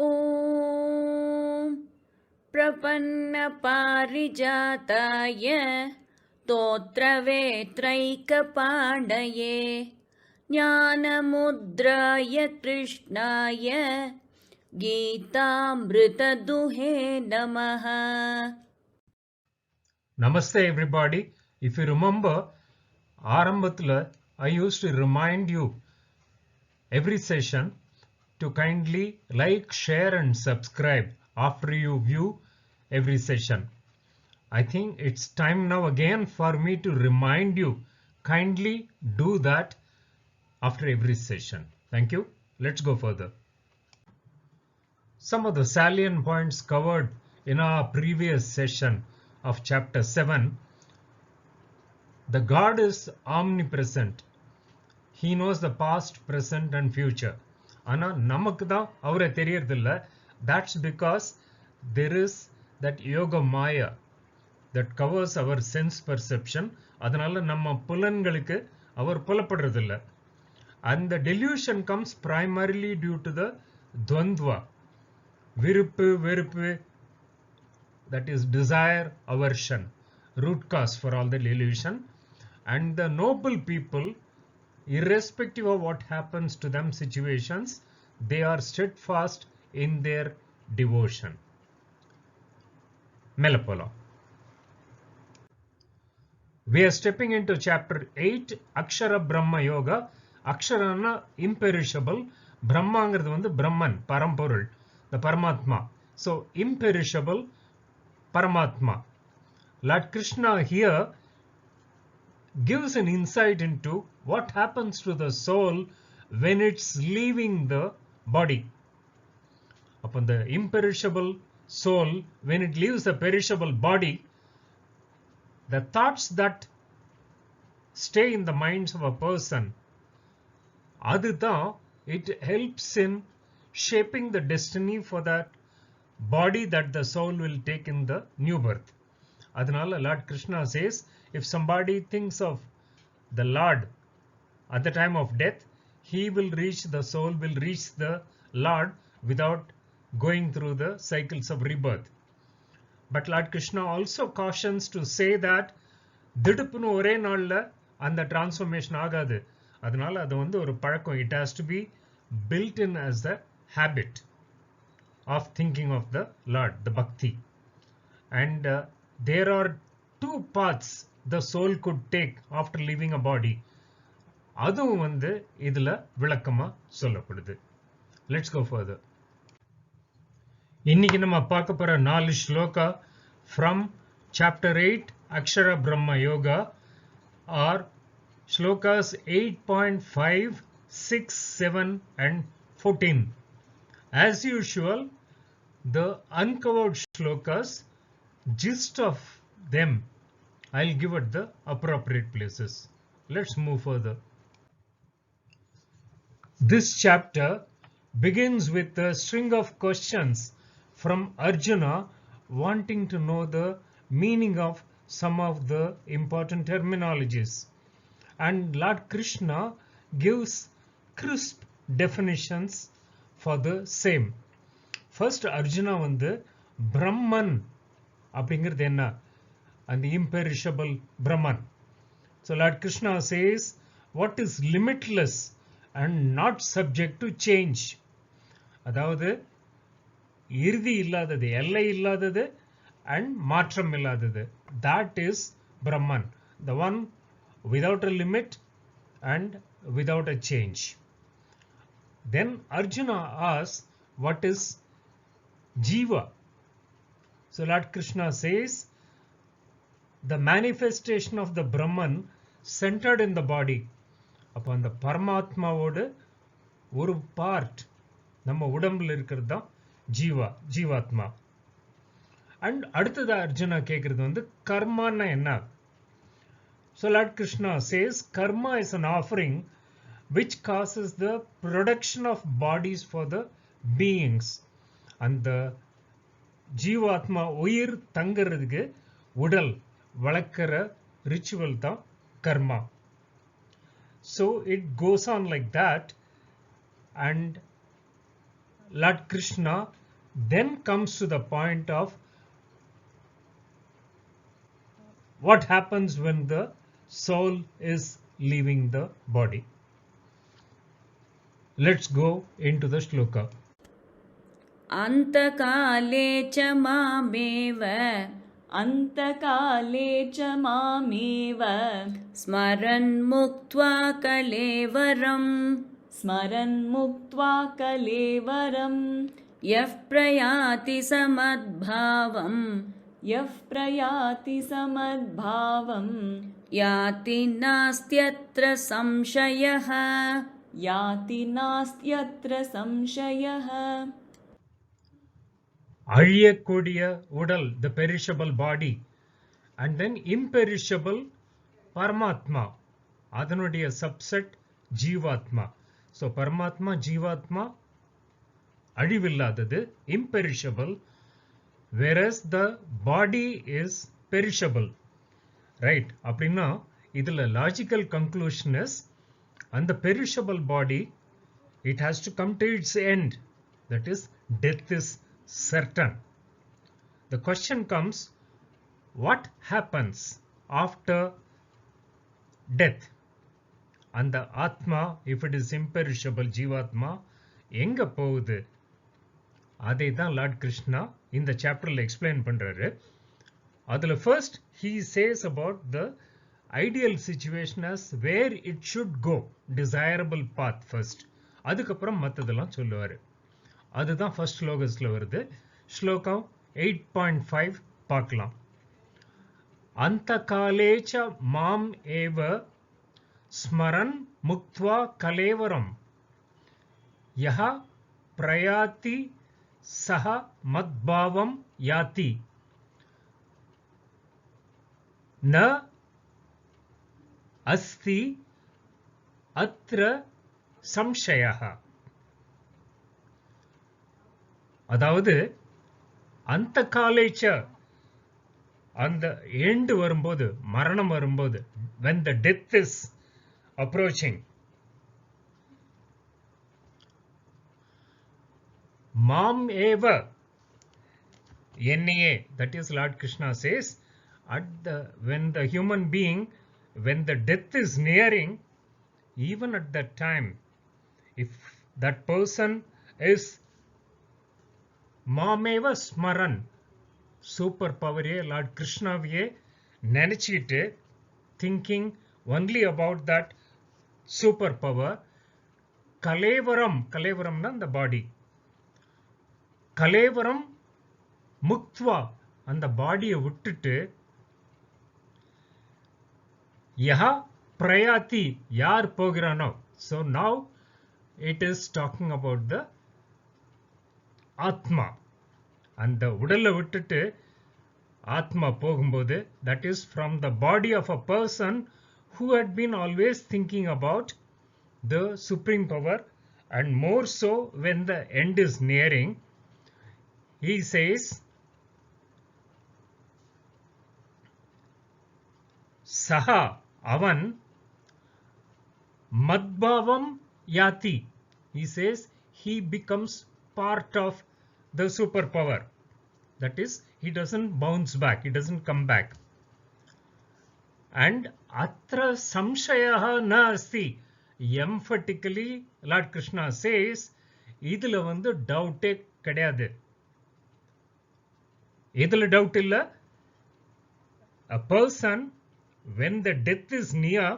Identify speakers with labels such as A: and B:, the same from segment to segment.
A: ॐ प्रपन्नपारिजाताय तोत्रवेत्रैकपाणये ज्ञानमुद्राय कृष्णाय गीतामृतदुहे नमः.
B: Namaste everybody. If you remember, Arambathula, I used to remind you every session to kindly like, share and subscribe after you view every session. I think it's time now again for me to remind you, kindly do that after every session. Thank you. Let's go further. Some of the salient points covered in our previous session of chapter 7. The God is omnipresent. He knows the past, present and future. Ana namakku da avare theriyadilla. That's because there is that yoga maya that covers our sense perception. Adanala namma pulangalukku avar pulapadradilla. And the delusion comes primarily due to the dvandva. Viruppu, veruppu, that is desire, aversion, root cause for all the delusion. And the noble people, irrespective of what happens to them situations, they are steadfast in their devotion. Melapala. We are stepping into chapter 8, Akshara Brahma Yoga. Akshara na imperishable, Brahma angiradhu vandu Brahman, Paramporul, the Paramatma. So imperishable, Paramatma. Lord Krishna here gives an insight into what happens to the soul when it's leaving the body. Upon the imperishable soul, when it leaves the perishable body, the thoughts that stay in the minds of a person, adutha, it helps in shaping the destiny for that body that the soul will take in the new birth. Adanala Lord Krishna says, if somebody thinks of the Lord at the time of death, the soul will reach the Lord without going through the cycles of rebirth. But Lord Krishna also cautions to say that திடுப்புன்னு ஒரே நாள்ல அந்த transformation ஆகாது. அதனால அது வந்து ஒரு பழக்கம். It has to be built in as the habit of thinking of the Lord, the bhakti. And there are two paths the soul could take after leaving a body. அதுவும் வந்து இதுல விளக்கமா சொல்லப்படுது. Let's go further. இன்னைக்கு நம்ம பார்க்க போற 4 shloka from chapter 8 Akshara Brahma Yoga are shlokas 8.5, 6, 7 and 14. As usual, the uncovered shlokas, gist of them, I'll give at the appropriate places. Let's move further. This chapter begins with a string of questions from Arjuna wanting to know the meaning of some of the important terminologies. And Lord Krishna gives crisp definitions for the same. First, Arjuna வந்து Brahman அப்படிங்கிறது என்ன? And the imperishable Brahman. So Lord Krishna says, what is limitless and not subject to change? அதாவது இறுதி இல்லாதது, எல்லை இல்லாதது and மாற்றம் இல்லாதது. That is Brahman, the one without a limit and without a change. Then Arjuna asks, what is Jiva? So Lord Krishna says, the manifestation of the Brahman centered in the body. அப்போ அந்த பரமாத்மாவோட ஒரு part நம்ம உடம்புல இருக்கிறது தான் ஜீவாத்மா. And அடுத்தது அர்ஜுனா கேட்கறது வந்து கர்மான்னா என்ன? So Lord Krishna says, karma is an offering which causes the production of bodies for the beings. அந்த ஜீவாத்மா உயிர் தங்கிறதுக்கு உடல் வளர்க்கிற ரிச்சுவல் தான் கர்மா. So it goes on like that, and Lord Krishna then comes to the point of what happens when the soul is leaving the body. Let's go into the shloka.
A: Antakale cha mameva
C: Antakale cha mameva
A: Smaran muktva kalevaram
C: Smaran muktva kalevaram
A: Yah prayati samadbhavam
C: Yah prayati samadbhavam
A: Yati nastyatra samshayah
C: Yati nastyatra samshayah.
B: அழியக்கூடிய உடல், the perishable body, and then imperishable Paramatma, அதனுடைய subset ஜீவாத்மா. So Paramatma, ஜீவாத்மா அழிவில்லாதது, imperishable, whereas the body is perishable. Right? அப்படின்னா இதுல logical conclusion is, and the perishable body, it has to come to its end. That is, death is certain. The question comes, what happens after death? And the Atma, if it is imperishable, Jivatma, எங்க போகுது? அதை தான் Lord Krishna இந்த சாப்டர்ல explain பண்றாரு. அதுல first he says about the ideal situation as where it should go, desirable path first. அதுக்கப்புறம் மத்ததெல்லாம் சொல்லுவாரு. அதுதான் first ஸ்லோகஸ்ல வருது. ஸ்லோகம் 8.5 பார்க்கலாம். அந்தகாலேச்ச மாம் ஏவ ஸ்மரன் முக்த்வா கலேவரம் யஹ பிரயாதி சஹ மத்பாவம் யாதி ந அஸ்தி அத்ர சம்சயः. அதாவது அந்த காலேச்ச, அந்த எண்டு வரும்போது, மரணம் வரும்போது, when the death is approaching, மாம் ஏவ என்னையே, that is Lord Krishna says, when the human being, when the death is nearing, even at that time, if that person is மாமேவ ஸ்மரன், சூப்பர் பவரே லார்ட் கிருஷ்ணாவையே நினைச்சிட்டு, thinking only about that super power, கலேவரம், கலேவரம்னா இந்த பாடி, கலேவரம் முக்த்வா, அந்த பாடியை விட்டுட்டு, யஹா பிரயாத்தி, யார் போகிறானோ. So now it is talking about the ஆத்மா. அந்த உடலை விட்டுட்டு ஆத்மா போகும்போது, that is from the body of a person who had been always thinking about the supreme power, and more so when the end is nearing, he says, saha, avan, madbhavam yati, he says he becomes part of the superpower. That is, he doesn't bounce back, he doesn't come back. And atra samshayah na asti, emphatically Lord Krishna says, இதுல வந்து டவுட்டே கிடையாது. இதுல doubt இல்ல. A person, when the death is near,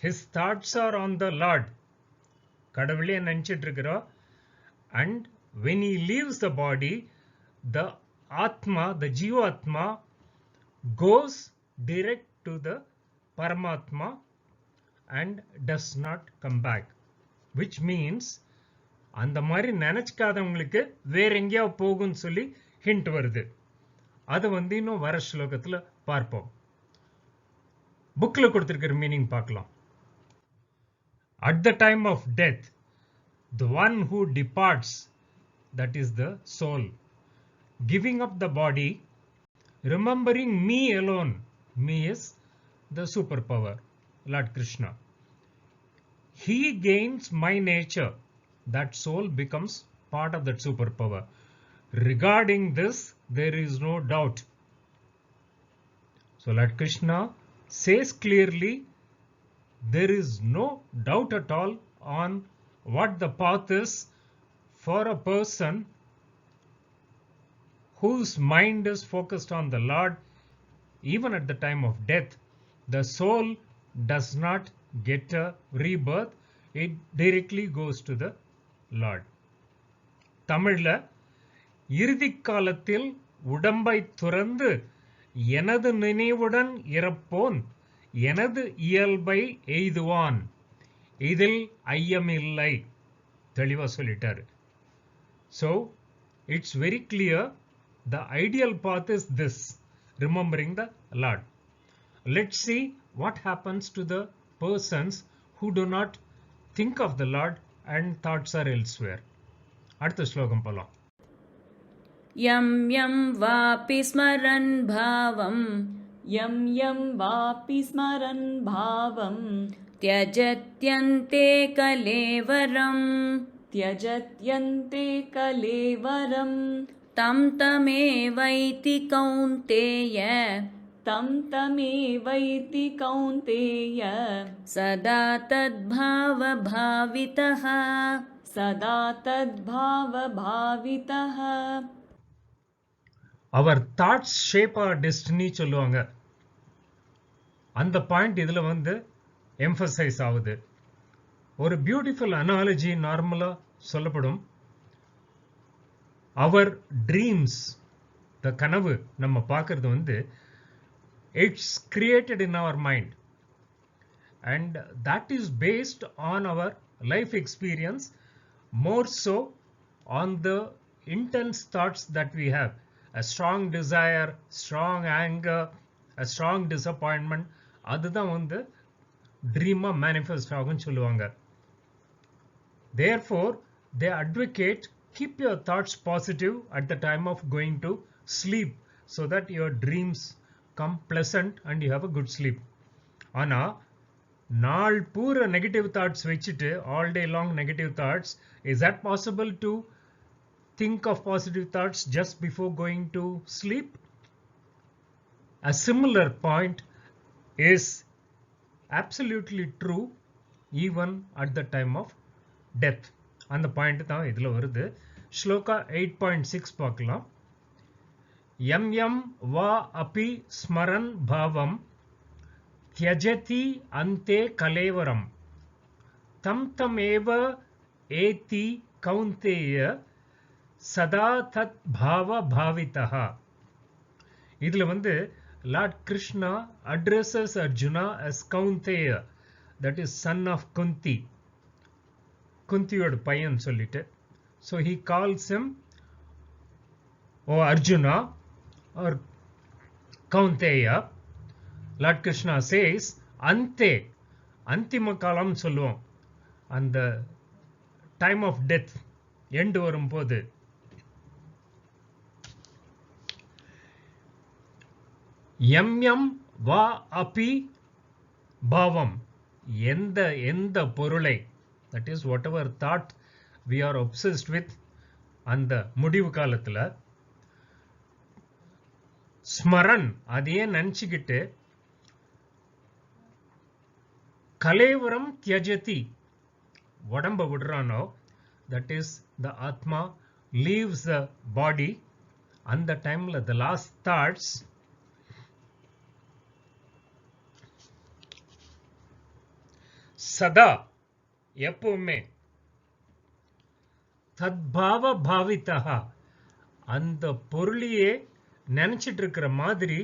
B: his thoughts are on the Lord. கடவுளே நினைச்சிட்டு இருக்கிறோம். And when he leaves the body, the Atma, the Jivatma, goes direct to the Paramatma and does not come back. Which means, அந்த மாதிரி நினைச்சுக்காதவங்களுக்கு வேற எங்கேயோ போகும்னு சொல்லி hint வருது. அதை வந்து இன்னும் வர ஸ்லோகத்துல பார்ப்போம். புக்ல கொடுத்திருக்கிற மீனிங் பார்க்கலாம். At the time of death, the one who departs, that is the soul, giving up the body, remembering me alone, me is the superpower, Lord Krishna. He gains my nature, that soul becomes part of that superpower. Regarding this, there is no doubt. So Lord Krishna says clearly, there is no doubt at all on what the path is for a person whose mind is focused on the Lord. Even at the time of death, the soul does not get a rebirth. It directly goes to the Lord. தமிழ்ல இறுதி காலத்தில் உடம்பை துறந்து எனது நினைவுடன் இறப்போன் எனது இயல்பை எய்துவான் இதில் ஐயமில்லை தெளிவா சொல்லிட்டாரு. So it's very clear, the ideal path is this, remembering the Lord. Let's see what happens to the persons who do not think of the Lord and thoughts are elsewhere. அடுத்த ஸ்லோகம் போலாம்.
A: यं यं वापि स्मरन् भावं
C: यं यं वापि स्मरन् भावं
A: त्यजत्यन्ते कलेवरम्
C: त्यजत्यन्ते कलेवरं
A: तं तमेवैति कौन्तेय
C: तं तमेवैति कौन्तेय
A: सदा तद्भावभावितः
C: सदा तद्भावभावितः.
B: Our thoughts shape our destiny சொல்லுவாங்க. அந்த பாயிண்ட் இதுல வந்து எம்பசைஸ் ஆகுது. ஒரு பியூட்டிஃபுல் அனாலஜி நார்மலா சொல்லப்படும். அவர் ட்ரீம்ஸ், த கனவு நம்ம பார்க்கறது வந்து it's created in our mind and that is based on our life experience, more so on the intense thoughts that we have. A strong desire, strong anger, a strong disappointment, அதுதான் வந்து ட்ரீமா manifest ஆகும்னு சொல்லுவாங்க. Therefore, they advocate keep your thoughts positive at the time of going to sleep so that your dreams come pleasant and you have a good sleep. ஆனா நாள் பூரா negative thoughts வச்சுட்டு all day long negative thoughts, is that possible to think of positive thoughts just before going to sleep? A similar point is absolutely true even at the time of death. அந்த point தான் இதுல வருது. ஸ்லோகா 8.6 பார்க்கலாம். யம் யம் வா அபி ஸ்மரன் பாவம் त्यजति अन्ते कलेवरम तम तमेव एति कौन्तेय सदा तत् भाव भावितः. இதுல வந்து Lord Krishna addresses Arjuna as Kaunteya, that is son of Kunti, குந்தியோட பையன் சொல்லிட்டு. So he calls him Arjuna or Kaunteya. Lord Krishna says ante, அந்திம காலம் சொல்லுவோம், அந்த டைம் ஆஃப் டெத் எண்டு வரும்போது எம் எம் வா அபி பாவம், எந்த பொருளை, that is whatever thought we are obsessed with, அந்த முடிவு காலத்துல ஸ்மரன் அதையே நினைச்சுக்கிட்டு கலேவரம் தியஜதி உடம்ப விடுறானோ, that is the atma leaves the body, அந்த டைம்ல the last thoughts சதா எப்பவுமே தத்பாவ பாவிதா அந்த பொருளையே நினைச்சிட்டு இருக்கிற மாதிரி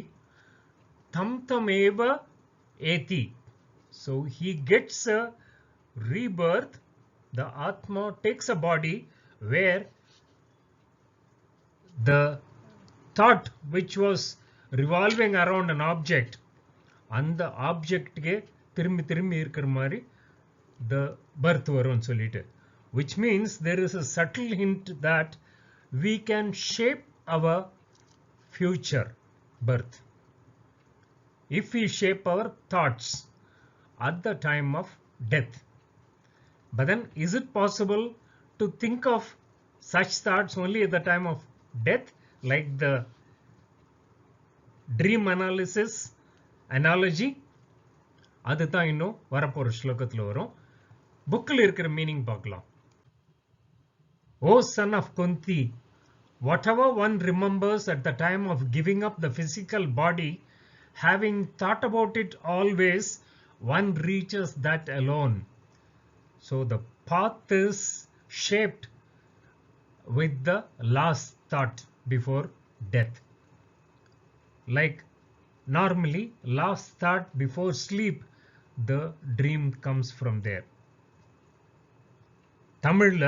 B: தம் தமேவ ஏதி. So he gets a rebirth, the atma takes a body where the thought which was revolving around an object, அந்த ஆப்ஜெக்ட்கே திரும்பி திரும்பி இருக்கிற மாதிரி the birth வரும்னு சொல்லிட்டு, which means there is a subtle hint that we can shape our future birth if we shape our thoughts at the time of death. But then is it possible to think of such thoughts only at the time of death, like the dream analysis analogy. அதுதான் இன்னும் வரப்போற ஸ்லோகத்தில் வரும். புக்கில் இருக்கிற meaning பார்க்கலாம். O son of Kunti, whatever one remembers at the time of giving up the physical body, having thought about it always, one reaches that alone. So the path is shaped with the last thought before death. Like normally, last thought before sleep, the dream comes from there. தமிழ்ல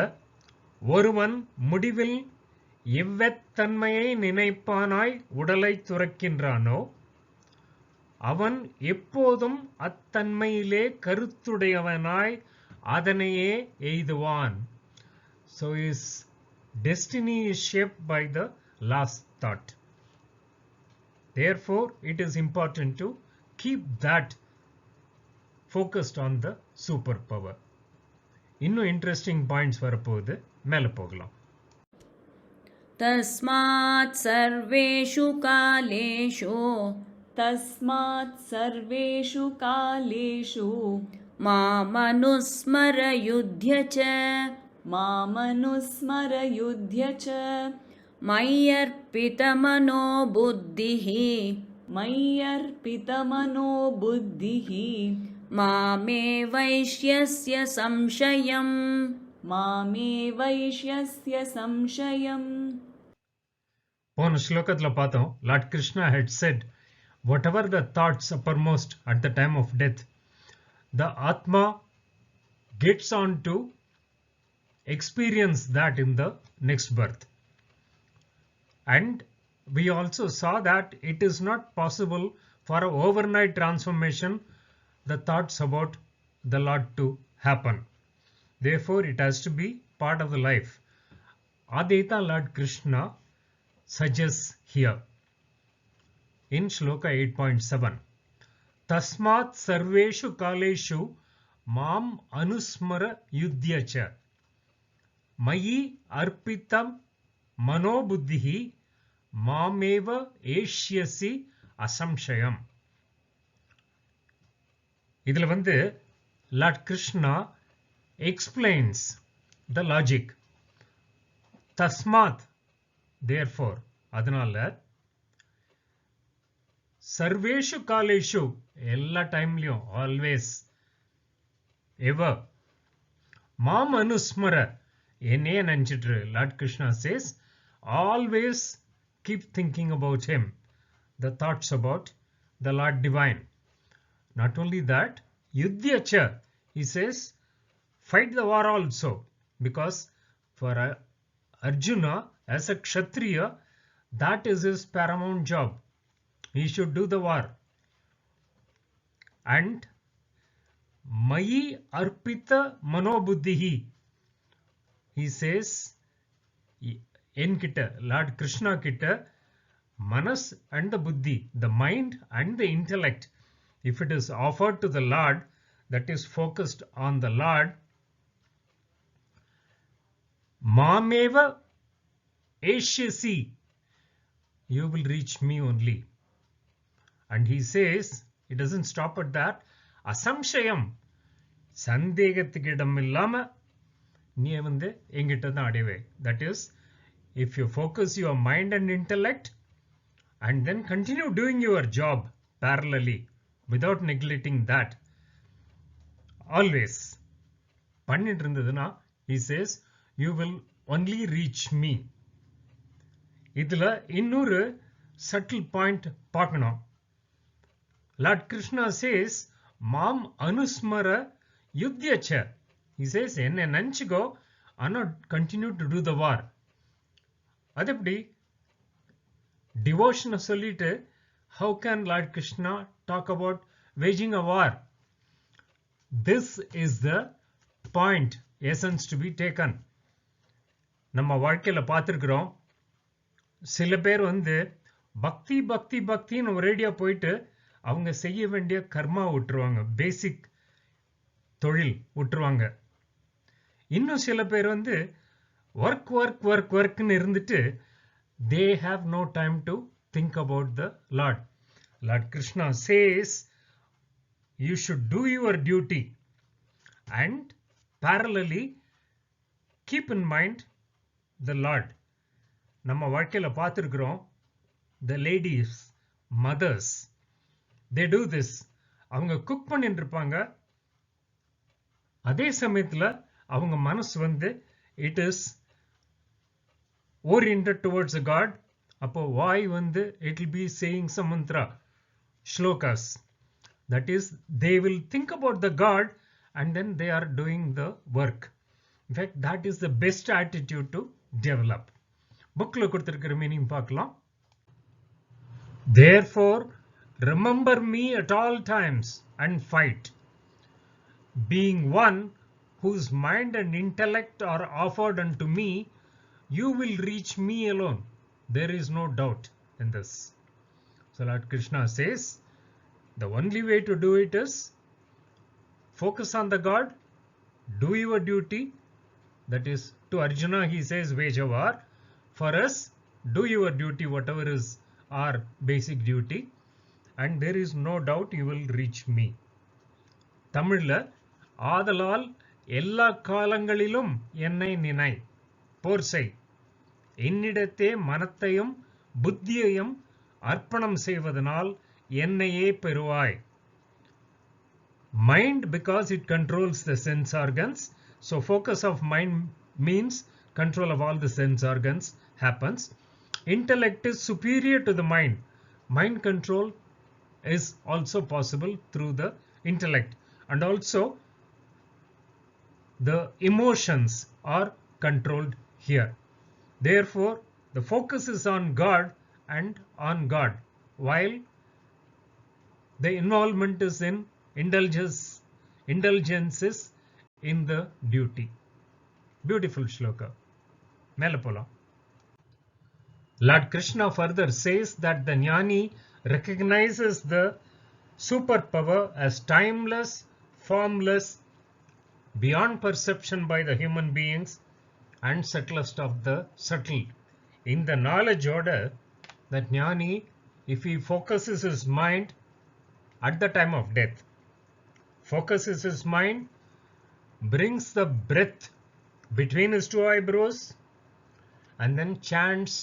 B: ஒருவன் முடிவில் எவ்வத்தன்மையை நினைப்பானாய் உடலை துறக்கின்றானோ அவன் எப்போதும் அத்தன்மையிலே கருத்துடையவனாய் அதனையே எய்துவான். So his destiny is shaped by the last thought. Therefore, it is important to keep that focused on the superpower. இன்னும் interesting points வரப்போகுது, மேலே போகலாம்.
A: तस्मात् सर्वेषु कालेषु
C: तस्मात् सर्वेषु कालेषु
A: मामनुस्मरयुध्य च
C: मामनुस्मरयुध्य च
A: मय्यर्पितमनो बुद्धिः
C: मय्यर्पितमनो बुद्धिः
A: मामे वैश्यस्य संशयम्
C: मामे वैश्यस्य संशयम्.
B: போன ஸ்லோகத்தில் பார்த்தோம், Lord Krishna had said, whatever the thoughts uppermost at the time of death, the Atma gets on to experience that in the next birth. And we also saw that it is not possible for an overnight transformation, the thoughts about the Lord to happen. Therefore, it has to be part of the life. Adita Lord Krishna suggests here in Shloka 8.7. Tasmat sarveshu kaleshu mam anusmara yudhyacha mayi arpitam manobuddhihi mameva eshyasi asamshayam. இதில் Lord Krishna explains the logic. Tasmat, therefore, அதனால சர்வேஷு காலேஷு, எல்லா டைம்லையும், always, எவர், மாம் அனுஸ்மர, என்னையே நினைச்சிட்டு, lord Krishna says, always keep thinking about him, the thoughts about the Lord Divine. Not only that, yudhyacha, he says, fight the war also, because for Arjuna, as a Kshatriya, that is his paramount job. He should do the war. And Mayi Arpita Manobuddhihi, he says, in Kita, Lord Krishna Kita, Manas and the Buddhi, the mind and the intellect, if it is offered to the Lord, that is focused on the Lord, Mameva Eshyasi, you will reach me only. And he says, it doesn't stop at that, Asamshayam, Sandegathikidam illama, நீ எங்கிட்ட தான் அடைவே. That is, if you focus your mind and intellect and then continue doing your job parallelly without neglecting that, always பண்ணிட்டு இருந்ததுன்னா, he says, you will only reach me. இதுல இன்னொரு subtle point பார்க்கணும். Lord Krishna says, Mam Anusmara Yudhyacha. He says, என்ன நினைச்சுக்கோ, ஆனா continue to do the war. அது எப்படி டிவோஷனை சொல்லிட்டு how can Lord Krishna talk about waging a war? This is the point, essence to be taken. நம்ம வாழ்க்கையில பார்த்திருக்கிறோம், சில பேர் பக்தி பக்தி பக்தின்னு ஒரேடியா போயிட்டு அவங்க செய்ய வேண்டிய கர்மா விட்டுருவாங்க, பேசிக் தொழில் விட்டுருவாங்க. இன்னும் சில பேர் workன்னு இருந்துட்டு they have no time to think about the Lord. Lord Krishna says you should do your duty and parallelly keep in mind the Lord. நம்ம வாழ்க்கையில பார்த்திருக்கிறோம், the ladies, mothers, they do this. அவங்க குக் பண்ணிட்டு இருப்பாங்க, அதே சமயத்துல அவங்க மனசு வந்து it is oriented towards the God. அப்போ வாய் வந்து it will be saying some mantra, shlokas. That is, they will think about the God and then they are doing the work. In fact, that is the best attitude to develop. புக்ல கொடுத்திருக்கிற meaning பார்க்கலாம். Therefore, remember me at all times and fight. Being one whose mind and intellect are offered unto me, you will reach me alone. There is no doubt in this. So Lord Krishna says, the only way to do it is focus on the God, do your duty. That is, to Arjuna he says, wage a war. For us, do your duty, whatever is our basic duty, and there is no doubt you will reach me. தமிழ்ல, ஆதலால் எல்லா காலங்களிலும் என்னை நினை, போர் செய், என்னிடத்தே மனத்தையும் புத்தியையும் அர்ப்பணம் செய்வதனால் என்னையே பெறுவாய். Mind, because it controls the sense organs, so focus of mind means control of all the sense organs happens. Intellect is superior to the mind. Mind control is also possible through the intellect, and also the emotions are controlled here. Therefore, the focus is on God and on God, while the involvement is in indulgences in the duty. Beautiful shloka. Mela polam. Lord Krishna further says that the jnani recognizes the superpower as timeless, formless, beyond perception by the human beings, and subtlest of the subtle. In the knowledge order, that jnani, if he focuses his mind at the time of death, focuses his mind, brings the breath between his two eyebrows, and then chants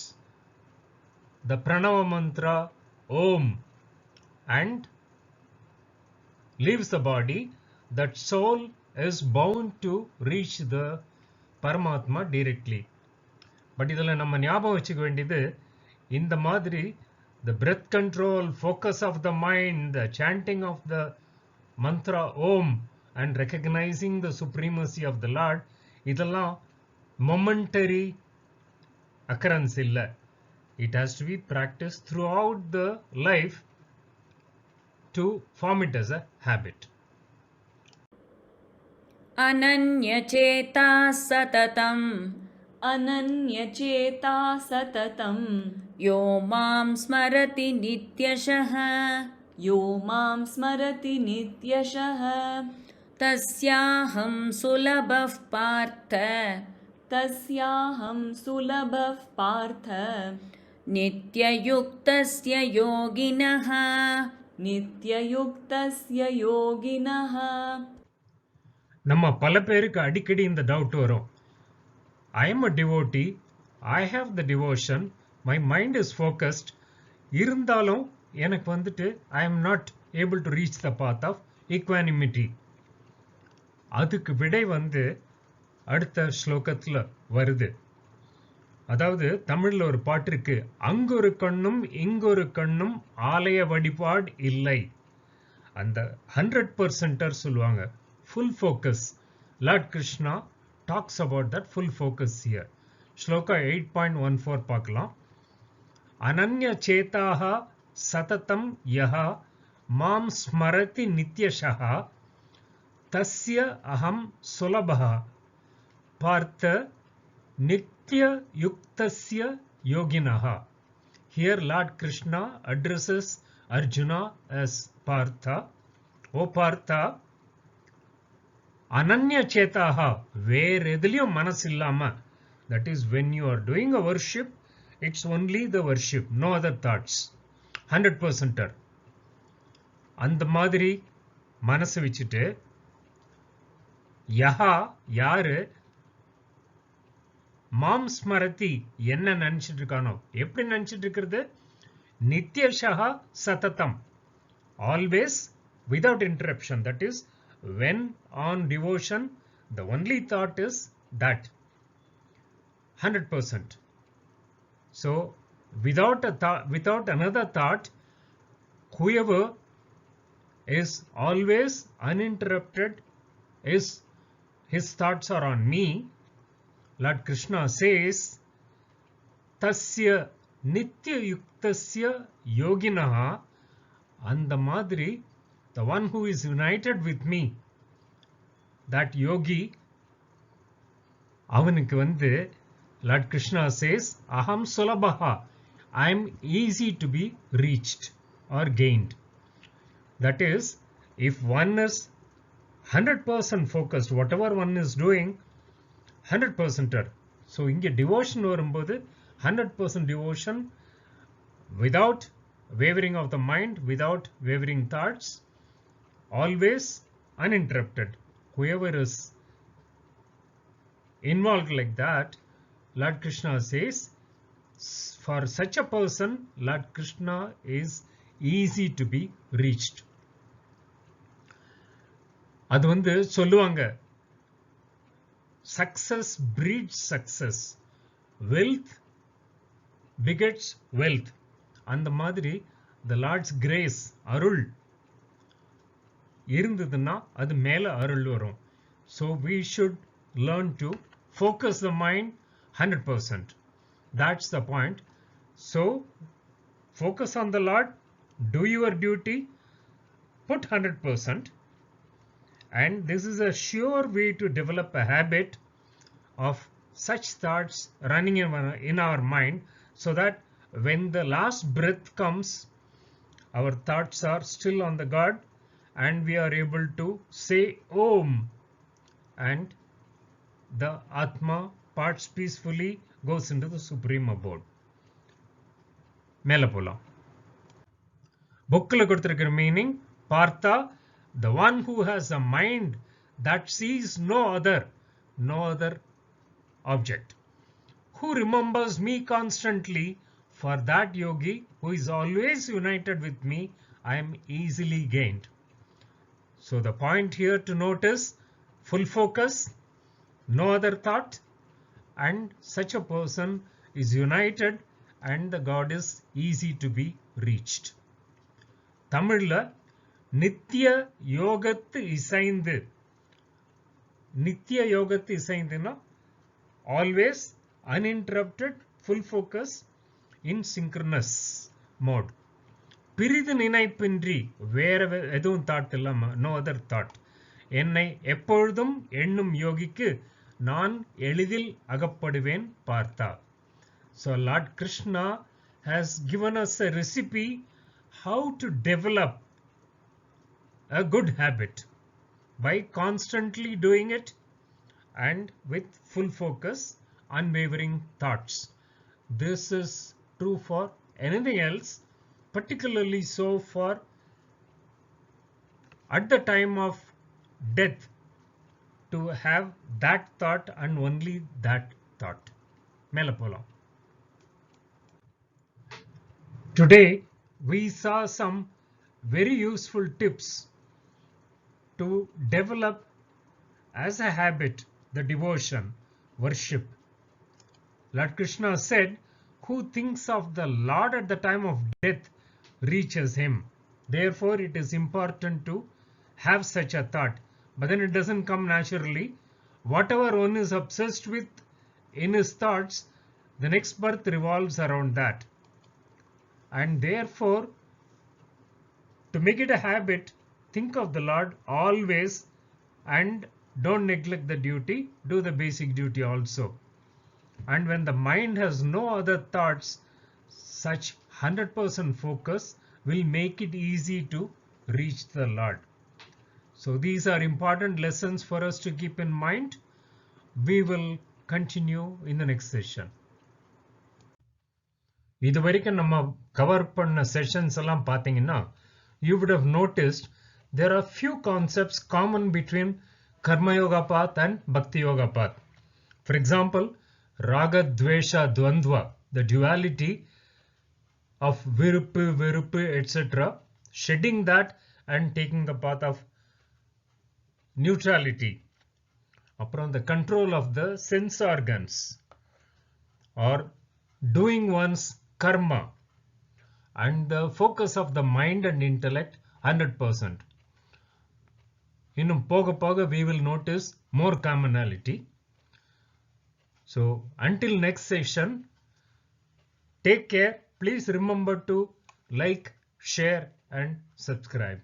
B: the pranava mantra Om and leaves the body, that soul is bound to reach the Paramatma directly. But idhula நம்ம ஞாபகம் வச்சுக்க வேண்டியது, இந்த மாதிரி the breath control, focus of the mind, the chanting of the mantra Om and recognizing the supremacy of the Lord, இதெல்லாம் momentary occurrence illa. It has to be practiced throughout the life to form it as a habit.
A: Ananyacheta satatam
C: अनन्यचेता सततं
A: यो मां स्मरति नित्यशः
C: यो मां स्मरति नित्यशः
A: तस्याहं सुलभः पार्थ
C: तस्याहं सुलभः पार्थ
A: नित्ययुक्तस्य योगिनः
C: नित्ययुक्तस्य योगिनः.
B: நம்ம பல பேருக்கு அடிக்கடி இந்த டவுட் வரும். I am a devotee, I have the devotion, my mind is focused, இருந்தாலும் எனக்கு வந்துட்டு I am not able to reach the path of equanimity. அதுக்கு விடை வந்து அடுத்த ஸ்லோகத்துல வருது. அதாவது தமிழ்ல ஒரு பாட்டு இருக்கு, அங்கொரு கண்ணும் இங்கொரு கண்ணும் ஆலய வழிபாடு இல்லை. அந்த 100% சொல்லுவாங்க, full focus. Lord Krishna talks about that full focus here. Shloka 8.14 பார்க்கலாம். Ananya chetaha satatam yaha mam smarati nityashaha tasya aham sulabha partha nitya yuktasya yoginaha. Here Lord Krishna addresses Arjuna as Partha. O Partha, அனன்ய சேதாக, வேற எதுலயும் மனசு இல்லாம, That is, when you are doing a worship, it's only the worship, no other thoughts. 100%. அந்த மாதிரி மனசு வச்சுட்டு யஹா யாரு மாம் ஸ்மரதி என்ன நினைச்சிட்டு இருக்கானோ, எப்படி நினைச்சிட்டு இருக்கிறது? நித்யஷா சததம், always without interruption. That is, when on devotion, the only thought is that 100%. So without another thought, whoever is always uninterrupted, his thoughts are on me. Lord Krishna says, tasya nitya yuktasya yoginaha, and the madri, the one who is united with me, that yogi, avanukku vandu Lord Krishna says, aham sulabha, I am easy to be reached or gained. That is, if one is 100% focused, whatever one is doing, 100%. So inge devotion varumbodhu 100% devotion, without wavering of the mind, without wavering thoughts, always uninterrupted. Whoever is involved like that, Lord Krishna says, for such a person, Lord Krishna is easy to be reached. அது வந்து சொல்லுவாங்க, success breeds success, wealth begets wealth. அந்த மாதிரி the Lord's grace, அருள் இருந்ததுன்னா அது மேல அருள் வரும். So we should learn to focus the mind 100%. That's the point. So focus on the Lord, do your duty, put 100%. And this is a sure way to develop a habit of such thoughts running in our mind, so that when the last breath comes, our thoughts are still on the God and we are able to say Om, and the Atma parts peacefully, goes into the supreme abode. மேல போலாம். புக்கில் கொடுத்திருக்கிற meaning பார்த்தா, the one who has a mind that sees no other object, who remembers me constantly, for that yogi who is always united with me, I am easily gained. So the point here to note is full focus, no other thought, and such a person is united and the God is easy to be reached. தமிழ்ல நித்திய யோகத்து இசைந்து, நித்திய யோகத்து இசைந்துனா always uninterrupted, full focus in synchronous mode. பிரிது நினைப்பின்றி, வேற எதுவும் thought இல்லாம, no other thought. என்னை எப்பொழுதும் எண்ணும் யோகிக்கு நான் எளிதில் அகப்படுவேன் பார்த்தா. So Lord Krishna has given us a recipe how to develop a good habit by constantly doing it and with full focus, unwavering thoughts. This is true for anything else, particularly so for at the time of death, to have that thought and only that thought. மேல போலாம். Today we saw some very useful tips to develop as a habit the devotion, worship. Lord Krishna said, who thinks of the Lord at the time of death reaches him. Therefore it is important to have such a thought, but then it doesn't come naturally. Whatever one is obsessed with in his thoughts, the next birth revolves around that. And therefore, to make it a habit, think of the Lord always and don't neglect the duty, do the basic duty also. And when the mind has no other thoughts, such 100% focus will make it easy to reach the Lord. So these are important lessons for us to keep in mind. We will continue in the next session. இது வரைக்கும் நம்ம cover பண்ண sessions எல்லாம் பார்த்தீங்கன்னா you would have noticed there are few concepts common between karma yoga path and bhakti yoga path. For example, raga dvesha dvandva, the duality of viruppu viruppu etc., shedding that and taking the path of neutrality. Upon the control of the sense organs or doing one's karma and the focus of the mind and intellect 100%. இன்னும் போக போக we will notice more commonality. So until next session, take care. Please remember to like, share and subscribe.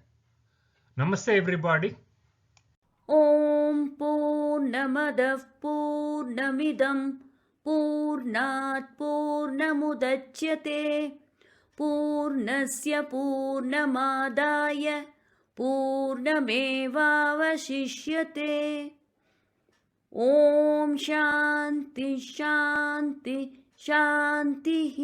B: Namaste everybody.
A: ॐ पूर्णमदः पूर्णमिदं पूर्णात् पूर्णमुदच्यते पूर्णस्य पूर्णमादाय पूर्णमेवावशिष्यते ॐ शान्ति शान्ति शान्तिः.